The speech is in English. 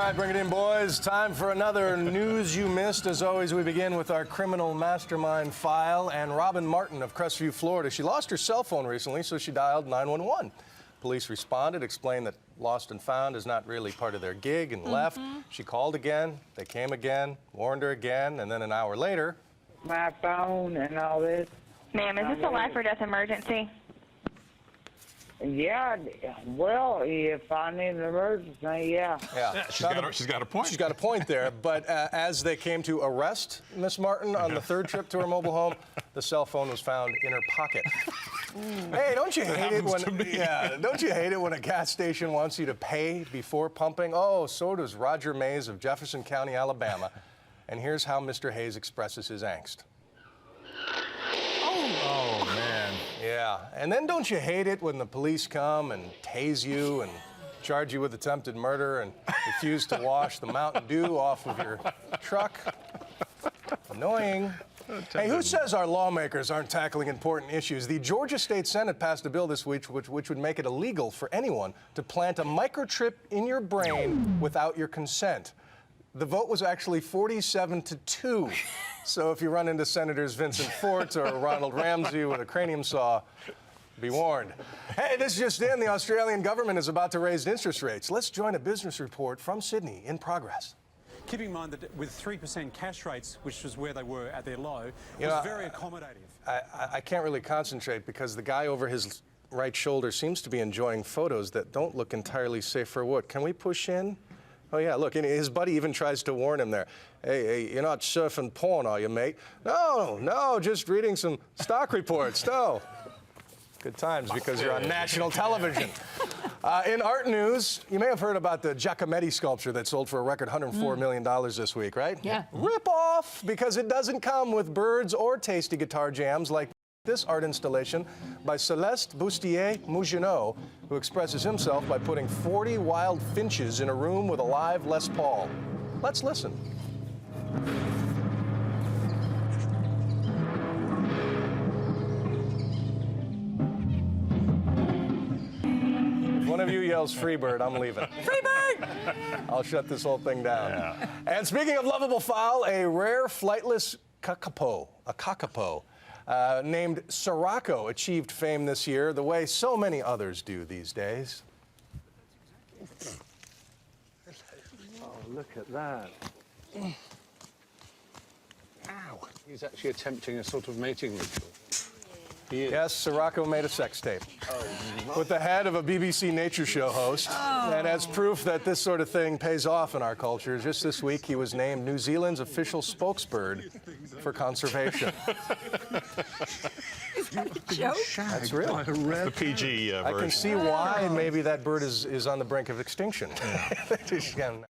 right, bring it in, boys. Time for another news you missed. As always, we begin with our criminal mastermind file. And Robin Martin of Crestview, Florida, she lost her cell phone recently, so she dialed 911. Police responded, explained that lost and found is not really part of their gig, and left. She called again, they came again, warned her again, and then an hour later... My phone and all this. Ma'am, is this a life or death emergency? Yeah, well, if I need an emergency, yeah. She's got a point. She's got a point there. But as they came to arrest Miss Martin on the third trip to her mobile home, the cell phone was found in her pocket. Hey, don't you hate it when don't you hate it when a gas station wants you to pay before pumping? Oh, so does Roger Mays of Jefferson County, Alabama. And here's how Mr. Hayes expresses his angst. Oh, man. Yeah, and then don't you hate it when the police come and tase you and charge you with attempted murder and refuse to wash the Mountain Dew off of your truck? Annoying. Hey, who says our lawmakers aren't tackling important issues? The Georgia State Senate passed a bill this week which would make it illegal for anyone to plant a microchip in your brain without your consent. The vote was actually 47-2. So if you run into Senators Vincent Fort or Ronald Ramsey with a cranium saw, be warned. Hey, this just in, the Australian government is about to raise interest rates. Let's join a business report from Sydney in progress. Keeping in mind that with 3% cash rates, which was where they were at their low, was very accommodative. I can't really concentrate because the guy over his right shoulder seems to be enjoying photos that don't look entirely safe for work. Can we push in? Oh, yeah, look, and his buddy even tries to warn him there. Hey, you're not surfing porn, are you, mate? No, just reading some stock reports, no. Good times because you're on national television. In art news, you may have heard about the Giacometti sculpture that sold for a record $104 million this week, right? Yeah. Rip off, because it doesn't come with birds or tasty guitar jams like this art installation by Celeste Bustier-Mougenot, who expresses himself by putting 40 wild finches in a room with a live Les Paul. Let's listen. If one of you yells Freebird, I'm leaving. Freebird! I'll shut this whole thing down. Yeah. And speaking of lovable fowl, a rare flightless kakapo, named Sirocco achieved fame this year the way so many others do these days. Oh, look at that. Ow. He's actually attempting a sort of mating ritual. Yes, Sirocco made a sex tape with the head of a BBC nature show host. And as proof that this sort of thing pays off in our culture, just this week he was named New Zealand's official spokesbird for conservation. Is that a joke? That's real. The PG version. I can see why maybe that bird is on the brink of extinction. Yeah.